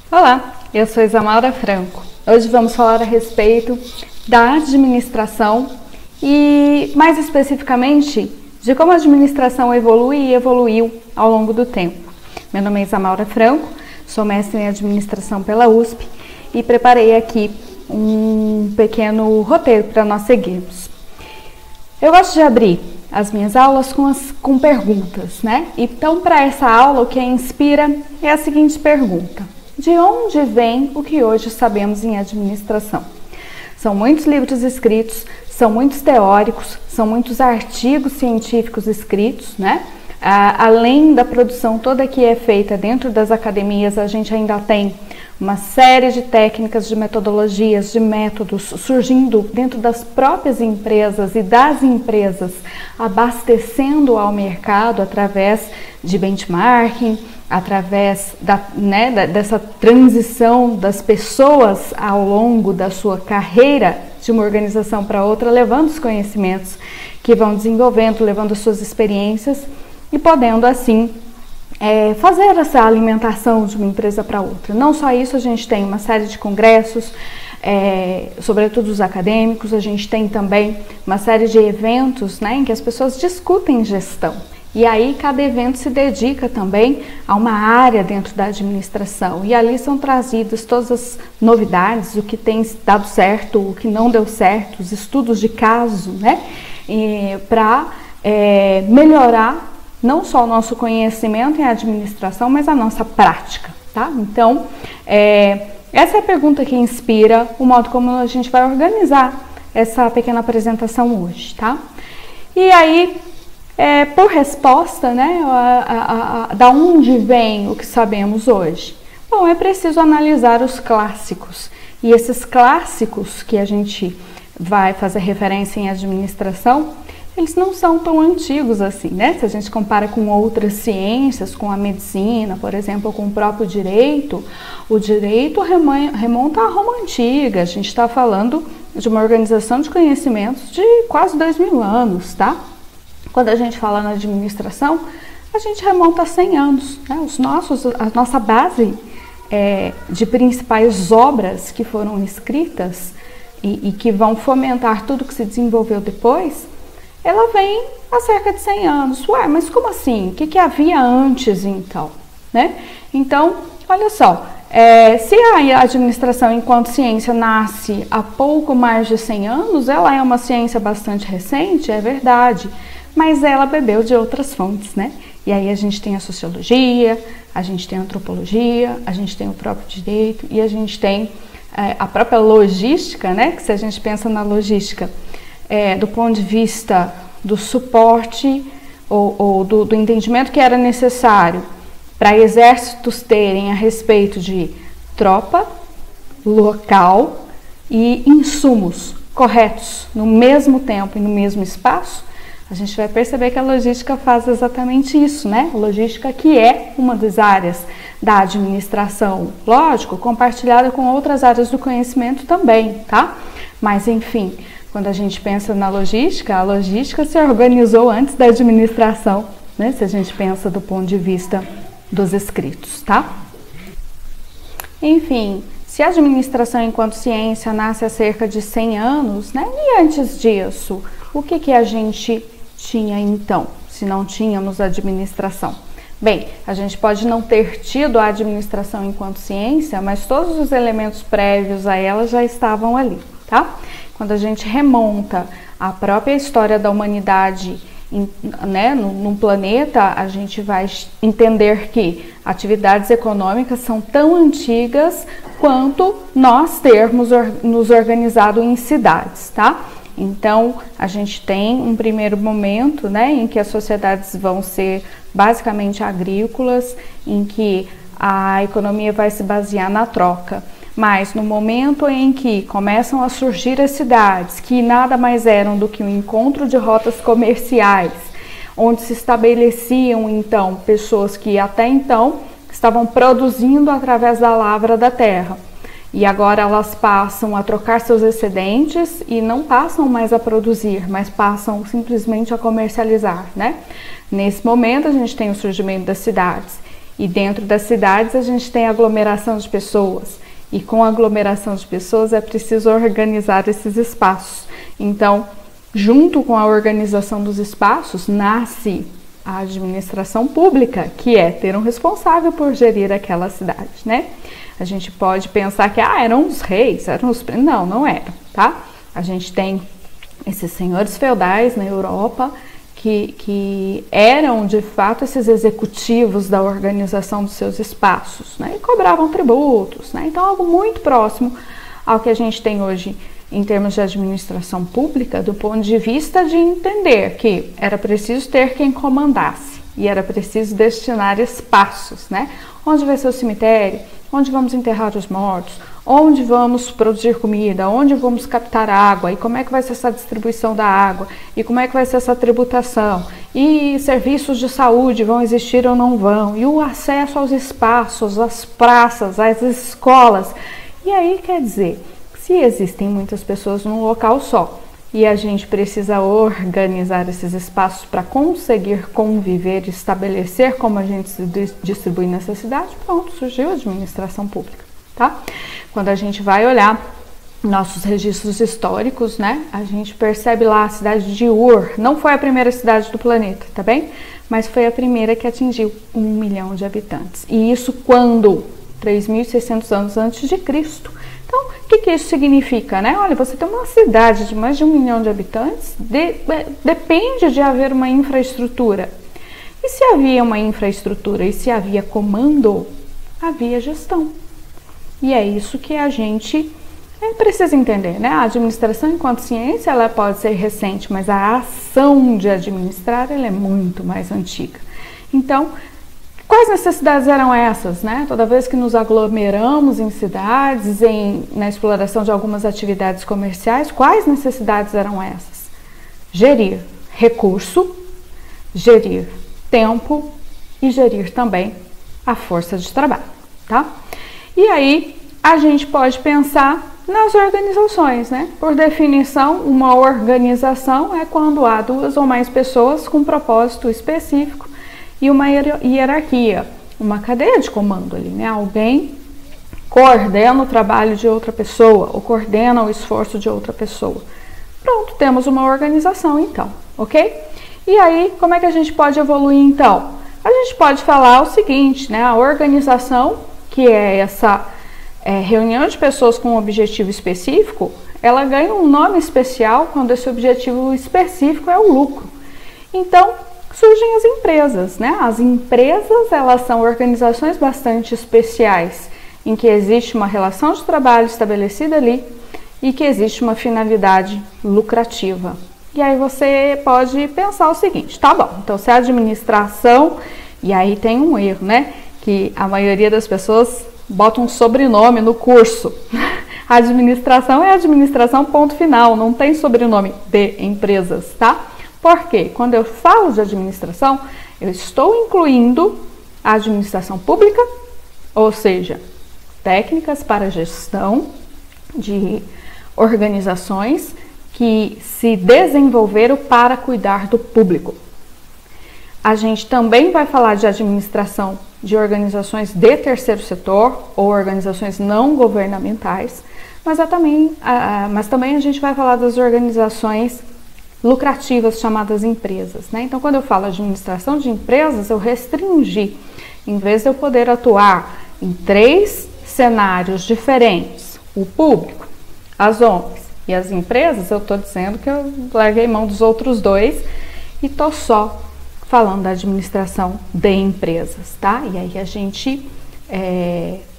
Olá, eu sou Isamalda Franco. Hoje vamos falar a respeito da administração e, mais especificamente, de como a administração evolui e evoluiu ao longo do tempo. Meu nome é Isamalda Franco, sou mestre em administração pela USP e preparei aqui um pequeno roteiro para nós seguirmos. Eu gosto de abrir as minhas aulas com perguntas, né? Então, para essa aula, o que a inspira é a seguinte pergunta: de onde vem o que hoje sabemos em administração? São muitos livros escritos, são muitos teóricos, são muitos artigos científicos escritos, né? Além da produção toda que é feita dentro das academias, a gente ainda tem uma série de técnicas, de metodologias, de métodos surgindo dentro das próprias empresas e das empresas, abastecendo ao mercado através de benchmarking, através dessa transição das pessoas ao longo da sua carreira de uma organização para outra, levando os conhecimentos que vão desenvolvendo, levando as suas experiências e podendo assim fazer essa alimentação de uma empresa para outra. Não só isso, a gente tem uma série de congressos, sobretudo os acadêmicos, a gente tem também uma série de eventos, né, em que as pessoas discutem gestão. E aí cada evento se dedica também a uma área dentro da administração. E ali são trazidas todas as novidades, o que tem dado certo, o que não deu certo, os estudos de caso, né, para melhorar não só o nosso conhecimento em administração, mas a nossa prática, tá? Então, essa é a pergunta que inspira o modo como a gente vai organizar essa pequena apresentação hoje, tá? E aí, por resposta, né, da onde vem o que sabemos hoje? Bom, é preciso analisar os clássicos. E esses clássicos que a gente vai fazer referência em administração, eles não são tão antigos assim, né? Se a gente compara com outras ciências, com a medicina, por exemplo, ou com o próprio direito, o direito remonta à Roma Antiga. A gente está falando de uma organização de conhecimentos de quase 2000 anos, tá? Quando a gente fala na administração, a gente remonta a 100 anos, né? A nossa base de principais obras que foram escritas e que vão fomentar tudo que se desenvolveu depois, ela vem há cerca de 100 anos. Ué, mas como assim? O que havia antes, então? Né? Então, olha só, se a administração enquanto ciência nasce há pouco mais de 100 anos, ela é uma ciência bastante recente, é verdade, mas ela bebeu de outras fontes, né? E aí a gente tem a sociologia, a gente tem a antropologia, a gente tem o próprio direito e a gente tem a própria logística, né? Que se a gente pensa na logística, do ponto de vista do suporte ou do entendimento que era necessário para exércitos terem a respeito de tropa, local e insumos corretos no mesmo tempo e no mesmo espaço, a gente vai perceber que a logística faz exatamente isso, né? A logística que é uma das áreas da administração, lógico, compartilhada com outras áreas do conhecimento também, tá? Mas enfim, quando a gente pensa na logística, a logística se organizou antes da administração, né? Se a gente pensa do ponto de vista dos escritos, tá? Enfim, se a administração enquanto ciência nasce há cerca de 100 anos, né? E antes disso, o que a gente tinha então, se não tínhamos administração? Bem, a gente pode não ter tido a administração enquanto ciência, mas todos os elementos prévios a ela já estavam ali, tá? Quando a gente remonta a própria história da humanidade, né, no planeta, a gente vai entender que atividades econômicas são tão antigas quanto nós termos nos organizado em cidades, tá? Então, a gente tem um primeiro momento, né, em que as sociedades vão ser basicamente agrícolas, em que a economia vai se basear na troca. Mas no momento em que começam a surgir as cidades, que nada mais eram do que um encontro de rotas comerciais, onde se estabeleciam então pessoas que até então estavam produzindo através da lavra da terra. E agora elas passam a trocar seus excedentes e não passam mais a produzir, mas passam simplesmente a comercializar, né? Nesse momento a gente tem o surgimento das cidades. E dentro das cidades a gente tem aglomeração de pessoas. E com a aglomeração de pessoas é preciso organizar esses espaços. Então, junto com a organização dos espaços, nasce a administração pública, que é ter um responsável por gerir aquela cidade, né? A gente pode pensar que eram os reis, eram os... Não, não eram, tá? A gente tem esses senhores feudais na Europa que eram, de fato, esses executivos da organização dos seus espaços, né? E cobravam tributos, né? Então, algo muito próximo ao que a gente tem hoje em termos de administração pública, do ponto de vista de entender que era preciso ter quem comandasse e era preciso destinar espaços, né? Onde vai ser o cemitério? Onde vamos enterrar os mortos? Onde vamos produzir comida? Onde vamos captar água? E como é que vai ser essa distribuição da água? E como é que vai ser essa tributação? E serviços de saúde vão existir ou não vão? E o acesso aos espaços, às praças, às escolas? E aí, quer dizer, se existem muitas pessoas num local só e a gente precisa organizar esses espaços para conseguir conviver e estabelecer como a gente se distribui nessa cidade, pronto, surgiu a administração pública, tá? Quando a gente vai olhar nossos registros históricos, né, a gente percebe lá a cidade de Ur, não foi a primeira cidade do planeta, tá bem? Mas foi a primeira que atingiu 1 milhão de habitantes. E isso quando? 3.600 anos antes de Cristo. Então, o que isso significa, né? Olha, você tem uma cidade de mais de 1 milhão de habitantes, depende de haver uma infraestrutura. E se havia uma infraestrutura e se havia comando, havia gestão. E é isso que a gente precisa entender, né? A administração enquanto ciência, ela pode ser recente, mas a ação de administrar, ela é muito mais antiga. Então, quais necessidades eram essas, né? Toda vez que nos aglomeramos em cidades, na exploração de algumas atividades comerciais, quais necessidades eram essas? Gerir recurso, gerir tempo e gerir também a força de trabalho, tá? E aí a gente pode pensar nas organizações, né? Por definição, uma organização é quando há 2 ou mais pessoas com um propósito específico e uma hierarquia, uma cadeia de comando ali, né? Alguém coordena o trabalho de outra pessoa ou coordena o esforço de outra pessoa. Pronto, temos uma organização então, ok? E aí, como é que a gente pode evoluir então? A gente pode falar o seguinte, né? A organização, que é essa reunião de pessoas com um objetivo específico, ela ganha um nome especial quando esse objetivo específico é o lucro. Então, surgem as empresas, né? As empresas, elas são organizações bastante especiais, em que existe uma relação de trabalho estabelecida ali e que existe uma finalidade lucrativa. E aí você pode pensar o seguinte, tá bom, então se a administração, e aí tem um erro, né? Que a maioria das pessoas bota um sobrenome no curso. A administração é administração, ponto final, não tem sobrenome de empresas, tá? Porque quando eu falo de administração, eu estou incluindo a administração pública, ou seja, técnicas para gestão de organizações que se desenvolveram para cuidar do público. A gente também vai falar de administração de organizações de terceiro setor ou organizações não governamentais, mas também a gente vai falar das organizações lucrativas chamadas empresas, né? Então, quando eu falo administração de empresas, eu restringi, em vez de eu poder atuar em 3 cenários diferentes, o público, as ONGs e as empresas, eu estou dizendo que eu larguei mão dos outros 2 e estou só falando da administração de empresas, tá? E aí a gente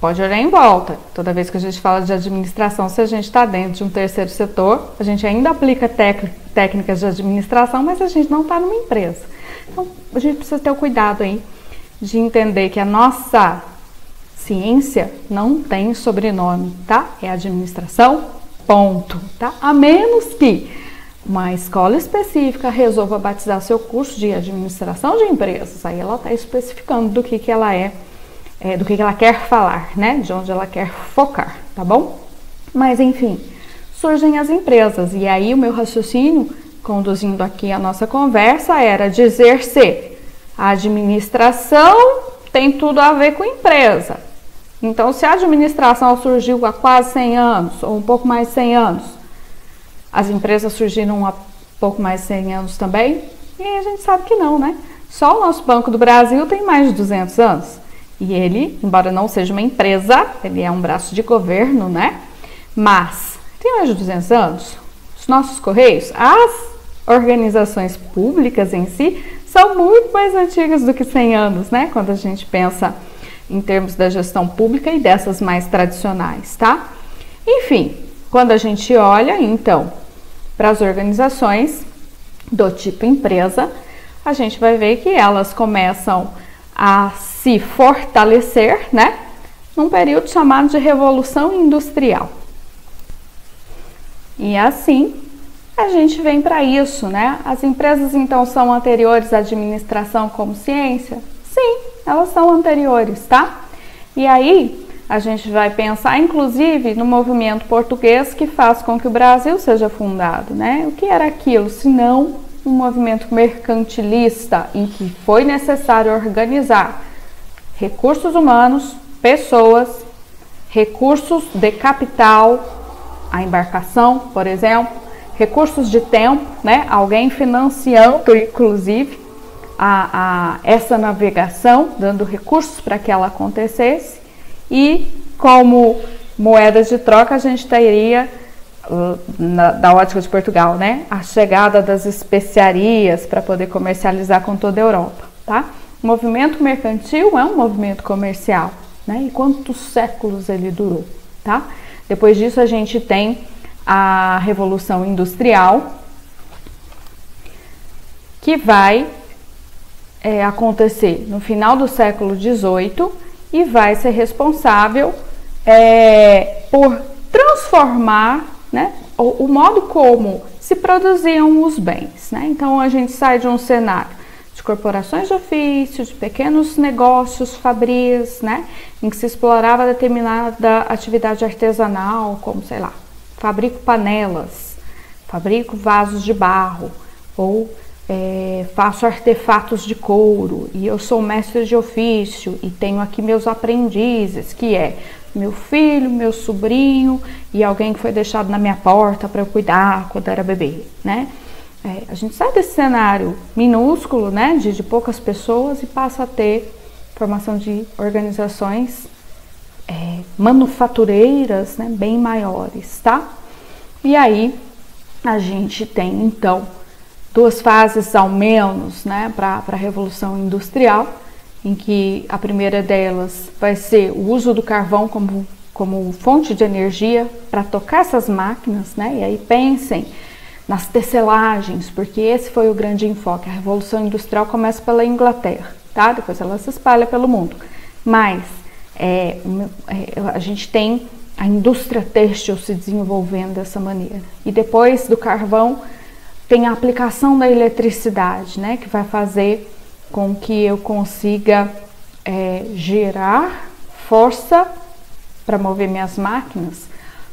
pode olhar em volta. Toda vez que a gente fala de administração, se a gente está dentro de um terceiro setor, a gente ainda aplica técnicas de administração, mas a gente não está numa empresa. Então, a gente precisa ter o cuidado aí de entender que a nossa ciência não tem sobrenome, tá? É administração, ponto, tá? A menos que uma escola específica resolva batizar seu curso de administração de empresas, aí ela está especificando do que ela do que ela quer falar, né? De onde ela quer focar, tá bom? Mas enfim, surgem as empresas e aí o meu raciocínio, conduzindo aqui a nossa conversa, era dizer se a administração tem tudo a ver com empresa. Então, se a administração surgiu há quase 100 anos, ou um pouco mais de 100 anos, as empresas surgiram há pouco mais de 100 anos também? E a gente sabe que não, né? Só o nosso Banco do Brasil tem mais de 200 anos. E ele, embora não seja uma empresa, ele é um braço de governo, né? Mas tem mais de 200 anos. Os nossos Correios, as organizações públicas em si, são muito mais antigas do que 100 anos, né? Quando a gente pensa em termos da gestão pública e dessas mais tradicionais, tá? Enfim, quando a gente olha, então, para as organizações do tipo empresa, a gente vai ver que elas começam a se fortalecer, né? Num período chamado de Revolução Industrial. E assim, a gente vem para isso, né? As empresas, então, são anteriores à administração como ciência? Sim, elas são anteriores, tá? E aí, a gente vai pensar, inclusive, no movimento português que faz com que o Brasil seja fundado, né? O que era aquilo, se não um movimento mercantilista em que foi necessário organizar recursos humanos, pessoas, recursos de capital, a embarcação, por exemplo, recursos de tempo, né? Alguém financiando, inclusive, essa navegação, dando recursos para que ela acontecesse, e como moedas de troca a gente teria, da ótica de Portugal, né, a chegada das especiarias para poder comercializar com toda a Europa, tá? O movimento mercantil é um movimento comercial, né? E quantos séculos ele durou, tá? Depois disso a gente tem a Revolução Industrial, que vai acontecer no final do século XVIII e vai ser responsável por transformar, né, o modo como se produziam os bens, né? Então a gente sai de um cenário de corporações de ofício, de pequenos negócios, fabrias, né, em que se explorava determinada atividade artesanal, como, sei lá, fabrico panelas, fabrico vasos de barro, ou faço artefatos de couro, e eu sou mestre de ofício e tenho aqui meus aprendizes, que é meu filho, meu sobrinho e alguém que foi deixado na minha porta para eu cuidar quando era bebê, né? A gente sai desse cenário minúsculo, né, de poucas pessoas, e passa a ter formação de organizações manufatureiras, né, bem maiores, tá? E aí a gente tem, então, duas fases ao menos, né, para a Revolução Industrial, em que a primeira delas vai ser o uso do carvão como fonte de energia para tocar essas máquinas, né? E aí pensem nas tecelagens, porque esse foi o grande enfoque. A Revolução Industrial começa pela Inglaterra, tá? Depois ela se espalha pelo mundo. Mas a gente tem a indústria têxtil se desenvolvendo dessa maneira. E depois do carvão tem a aplicação da eletricidade, né? Que vai fazer com que eu consiga gerar força para mover minhas máquinas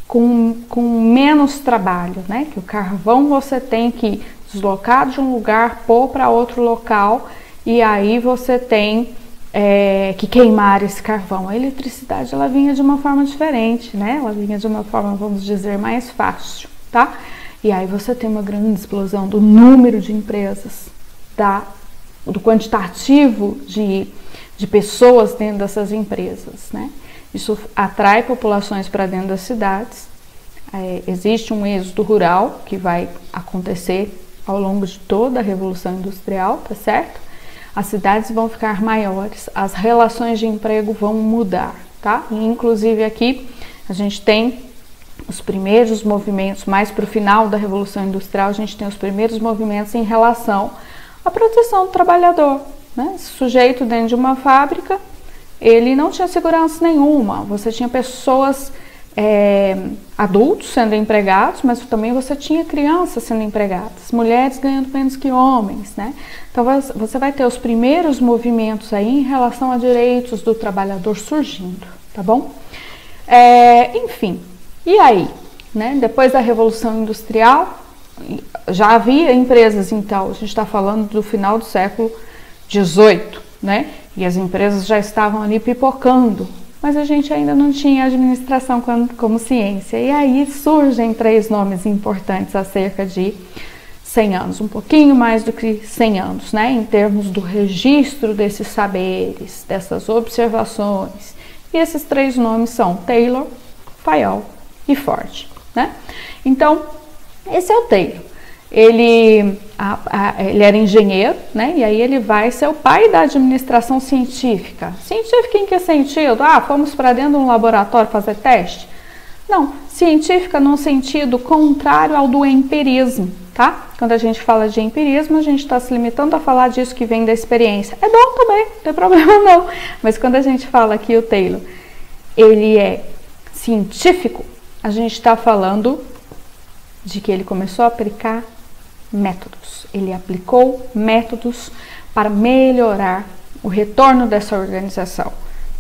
com menos trabalho, né? Que o carvão você tem que deslocar de um lugar, pôr para outro local, e aí você tem que queimar esse carvão. A eletricidade, ela vinha de uma forma diferente, né? Ela vinha de uma forma, vamos dizer, mais fácil, tá? E aí você tem uma grande explosão do número de empresas, do quantitativo de pessoas dentro dessas empresas, né? Isso atrai populações para dentro das cidades. Existe um êxodo rural que vai acontecer ao longo de toda a Revolução Industrial, tá certo? As cidades vão ficar maiores, as relações de emprego vão mudar, tá? E, inclusive aqui a gente tem os primeiros movimentos, mais para o final da Revolução Industrial, a gente tem os primeiros movimentos em relação à proteção do trabalhador, né? Esse sujeito dentro de uma fábrica, ele não tinha segurança nenhuma. Você tinha pessoas, adultos sendo empregados, mas também você tinha crianças sendo empregadas, mulheres ganhando menos que homens, né? Então você vai ter os primeiros movimentos aí em relação a direitos do trabalhador surgindo, tá bom? Enfim, e aí, né? Depois da Revolução Industrial, já havia empresas, então, a gente está falando do final do século XVIII, né? E as empresas já estavam ali pipocando, mas a gente ainda não tinha administração como ciência. E aí surgem 3 nomes importantes há cerca de 100 anos, um pouquinho mais do que 100 anos, né? Em termos do registro desses saberes, dessas observações. E esses 3 nomes são Taylor, Fayol e Ford, né? Então, esse é o Taylor. Ele era engenheiro, né? E aí ele vai ser o pai da administração científica. Científica em que sentido? Fomos para dentro de um laboratório fazer teste? Não, científica num sentido contrário ao do empirismo, tá? Quando a gente fala de empirismo, a gente está se limitando a falar disso que vem da experiência. É bom também, não tem problema não. Mas quando a gente fala que o Taylor, ele é científico, a gente está falando de que ele começou a aplicar métodos. Ele aplicou métodos para melhorar o retorno dessa organização.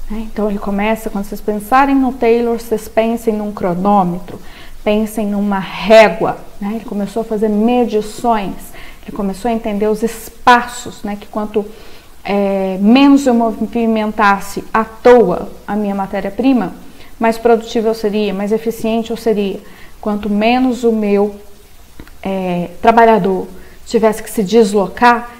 Então ele começa, quando vocês pensarem no Taylor, vocês pensem num cronômetro, pensem numa régua, né? Ele começou a fazer medições, ele começou a entender os espaços, né? Que quanto menos eu movimentasse à toa a minha matéria-prima, mais produtivo eu seria, mais eficiente eu seria. Quanto menos o meu trabalhador tivesse que se deslocar,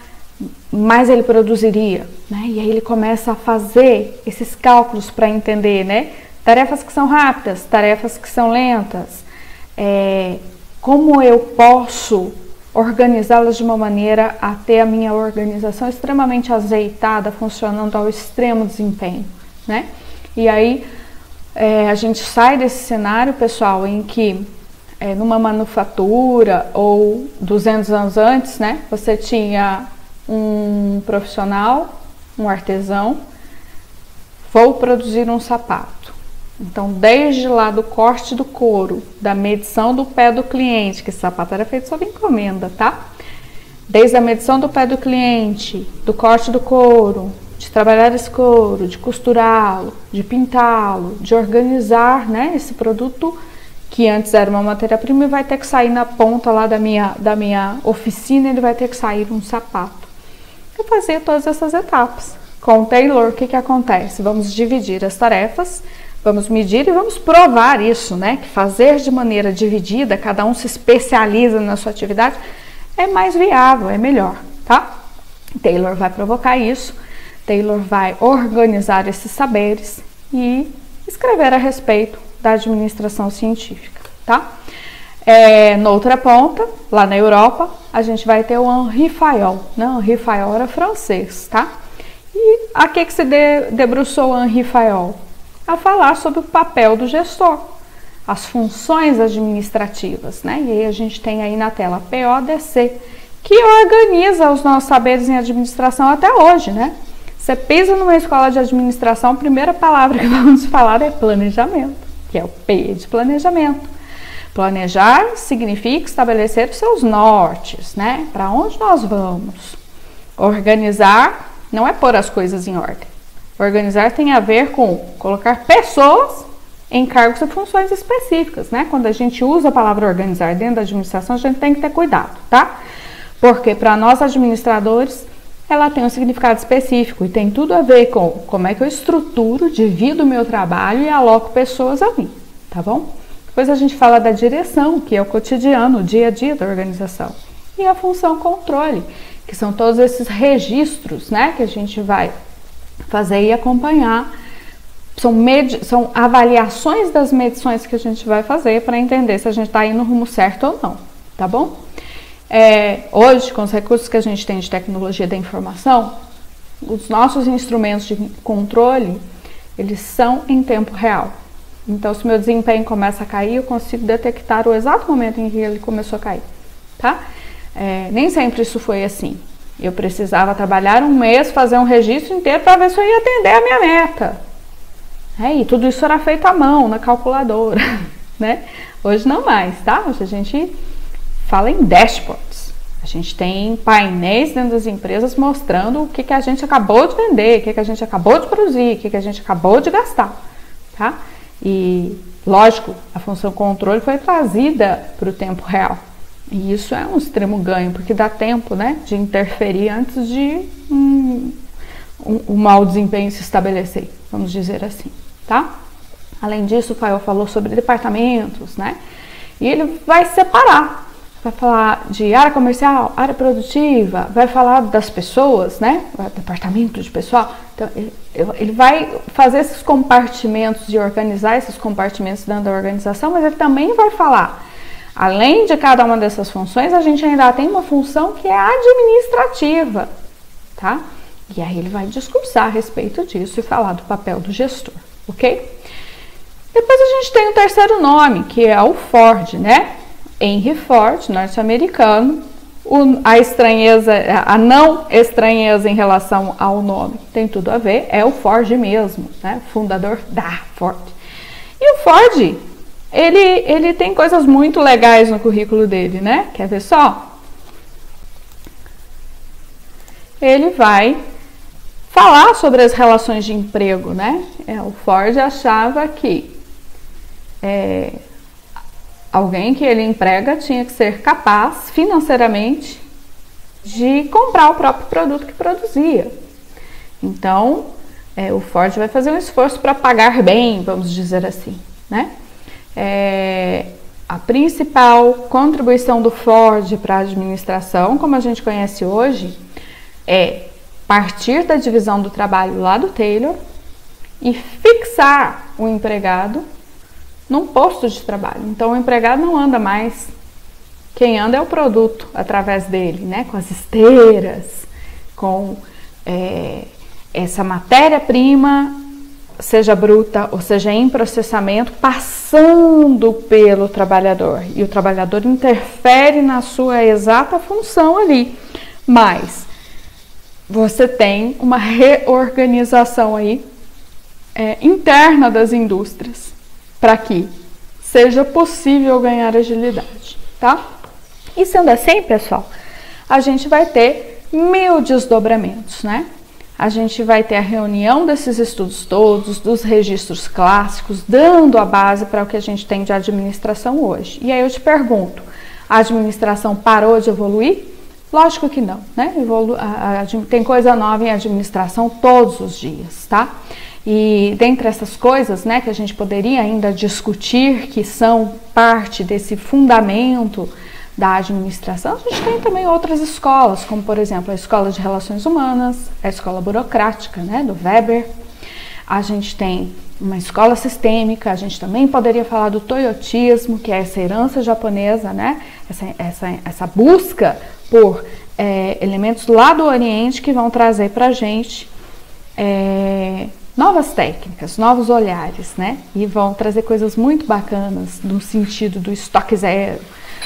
mais ele produziria, né? E aí ele começa a fazer esses cálculos para entender, né? Tarefas que são rápidas, tarefas que são lentas, como eu posso organizá-las de uma maneira a ter a minha organização extremamente azeitada, funcionando ao extremo desempenho, né? E aí a gente sai desse cenário, pessoal, em que numa manufatura ou 200 anos antes, né? Você tinha um profissional, um artesão, vou produzir um sapato. Então, desde lá do corte do couro, da medição do pé do cliente, que esse sapato era feito sob encomenda, tá? Desde a medição do pé do cliente, do corte do couro, de trabalhar esse couro, de costurá-lo, de pintá-lo, de organizar, né, esse produto que antes era uma matéria-prima e vai ter que sair na ponta lá da minha oficina, ele vai ter que sair um sapato. Eu fazia todas essas etapas. Com o Taylor, o que acontece? Vamos dividir as tarefas, vamos medir e vamos provar isso, né? Que fazer de maneira dividida, cada um se especializa na sua atividade, é mais viável, é melhor, tá? Taylor vai provocar isso, Taylor vai organizar esses saberes e escrever a respeito da administração científica, tá? Na outra ponta, lá na Europa, a gente vai ter o Henri Fayol. Não, Henri Fayol era francês, tá? E a que se debruçou o Henri Fayol? A falar sobre o papel do gestor, as funções administrativas, né? E aí a gente tem aí na tela PODC, que organiza os nossos saberes em administração até hoje, né? Você pisa numa escola de administração, a primeira palavra que vamos falar é planejamento, que é o P de planejamento. Planejar significa estabelecer os seus nortes, né? Para onde nós vamos. Organizar não é pôr as coisas em ordem. Organizar tem a ver com colocar pessoas em cargos e funções específicas, né? Quando a gente usa a palavra organizar dentro da administração, a gente tem que ter cuidado, tá? Porque para nós administradores, ela tem um significado específico e tem tudo a ver com como é que eu estruturo, divido o meu trabalho e aloco pessoas a mim, tá bom? Depois a gente fala da direção, que é o cotidiano, o dia a dia da organização. E a função controle, que são todos esses registros, né, que a gente vai fazer e acompanhar. São avaliações das medições que a gente vai fazer para entender se a gente está indo no rumo certo ou não, tá bom? Hoje, com os recursos que a gente tem de tecnologia da informação, os nossos instrumentos de controle, eles são em tempo real. Então, se meu desempenho começa a cair, eu consigo detectar o exato momento em que ele começou a cair, tá? Nem sempre isso foi assim. Eu precisava trabalhar um mês, fazer um registro inteiro para ver se eu ia atender a minha meta. E tudo isso era feito à mão, na calculadora, né? Hoje não mais, tá? Hoje a gente fala em dashboards. A gente tem painéis dentro das empresas mostrando o que a gente acabou de vender, o que a gente acabou de produzir, o que a gente acabou de gastar, tá? E, lógico, a função controle foi trazida para o tempo real. E isso é um extremo ganho, porque dá tempo, né, de interferir antes de o mau desempenho se estabelecer, vamos dizer assim, tá? Além disso, o Fael falou sobre departamentos, né? E ele vai separar, vai falar de área comercial, área produtiva, vai falar das pessoas, né? Departamento de pessoal. Então, ele vai fazer esses compartimentos e organizar esses compartimentos dentro da organização, mas ele também vai falar, além de cada uma dessas funções, a gente ainda tem uma função que é administrativa, tá? E aí ele vai discursar a respeito disso e falar do papel do gestor, ok? Depois a gente tem o terceiro nome, que é o Ford, né? Henry Ford, norte-americano. A estranheza, a não estranheza em relação ao nome tem tudo a ver, é o Ford mesmo, né? Fundador da Ford. E o Ford, ele tem coisas muito legais no currículo dele, né? Quer ver só? Ele vai falar sobre as relações de emprego, né? O Ford achava que alguém que ele emprega tinha que ser capaz financeiramente de comprar o próprio produto que produzia. Então, o Ford vai fazer um esforço para pagar bem, vamos dizer assim, né? A principal contribuição do Ford para a administração, como a gente conhece hoje, é partir da divisão do trabalho lá do Taylor e fixar o empregado num posto de trabalho. Então o empregado não anda mais, quem anda é o produto através dele, né? Com as esteiras, com essa matéria-prima, seja bruta ou seja em processamento, passando pelo trabalhador. E o trabalhador interfere na sua exata função ali. Mas você tem uma reorganização aí interna das indústrias, para que seja possível ganhar agilidade, tá? E sendo assim, pessoal, a gente vai ter 1000 desdobramentos, né? A gente vai ter a reunião desses estudos todos, dos registros clássicos, dando a base para o que a gente tem de administração hoje. E aí eu te pergunto, a administração parou de evoluir? Lógico que não, né? Tem coisa nova em administração todos os dias, tá? E dentre essas coisas, né, que a gente poderia ainda discutir, que são parte desse fundamento da administração, a gente tem também outras escolas, como por exemplo a Escola de Relações Humanas, a Escola Burocrática, né, do Weber. A gente tem uma escola sistêmica, a gente também poderia falar do toyotismo, que é essa herança japonesa, né, essa busca por elementos lá do Oriente que vão trazer para a gente novas técnicas, novos olhares, né? E vão trazer coisas muito bacanas no sentido do estoque zero,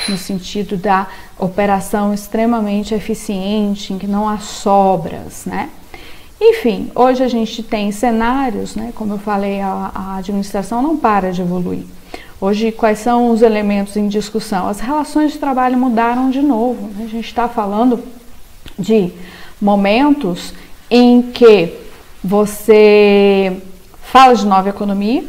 no sentido da operação extremamente eficiente, em que não há sobras, né? Enfim, hoje a gente tem cenários, né? Como eu falei, a administração não para de evoluir. Hoje, quais são os elementos em discussão? As relações de trabalho mudaram de novo, né? A gente está falando de momentos em que você fala de nova economia,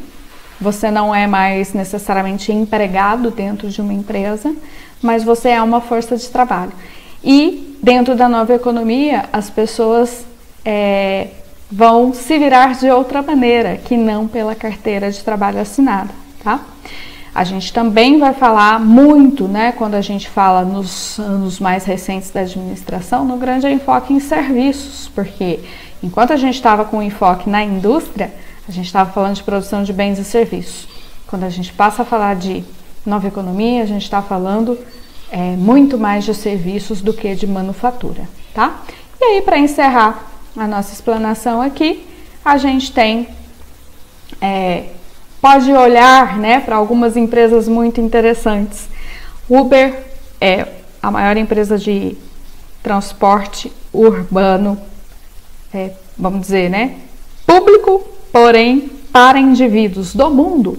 você não é mais necessariamente empregado dentro de uma empresa, mas você é uma força de trabalho. E dentro da nova economia, as pessoas vão se virar de outra maneira, que não pela carteira de trabalho assinada, tá? A gente também vai falar muito, né, quando a gente fala nos anos mais recentes da administração, no grande enfoque em serviços, porque enquanto a gente estava com o enfoque na indústria, a gente estava falando de produção de bens e serviços. Quando a gente passa a falar de nova economia, a gente está falando muito mais de serviços do que de manufatura, tá? E aí, para encerrar a nossa explanação aqui, a gente tem, pode olhar, né, para algumas empresas muito interessantes. Uber é a maior empresa de transporte urbano, vamos dizer, né, público, porém para indivíduos do mundo,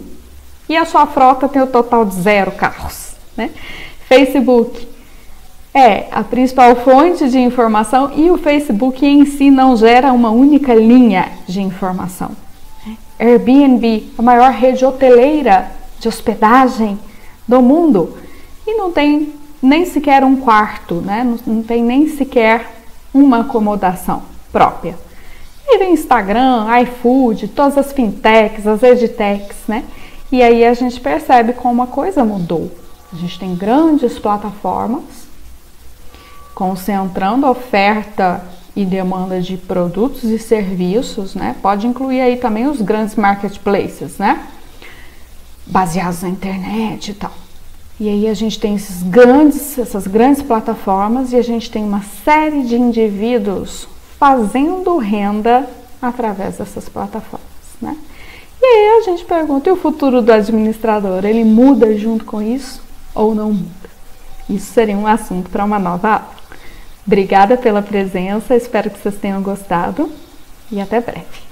e a sua frota tem o total de 0 carros, né? Facebook é a principal fonte de informação e o Facebook em si não gera uma única linha de informação. Airbnb, a maior rede hoteleira de hospedagem do mundo, e não tem nem sequer um quarto, né? Não tem nem sequer uma acomodação própria. Aí vem Instagram, iFood, todas as fintechs, as edtechs, né? E aí a gente percebe como a coisa mudou. A gente tem grandes plataformas concentrando oferta e demanda de produtos e serviços, né? Pode incluir aí também os grandes marketplaces, né? Baseados na internet e tal. E aí a gente tem essas grandes plataformas e a gente tem uma série de indivíduos fazendo renda através dessas plataformas, né? E aí a gente pergunta, e o futuro do administrador, ele muda junto com isso ou não muda? Isso seria um assunto para uma nova aula. Obrigada pela presença, espero que vocês tenham gostado e até breve.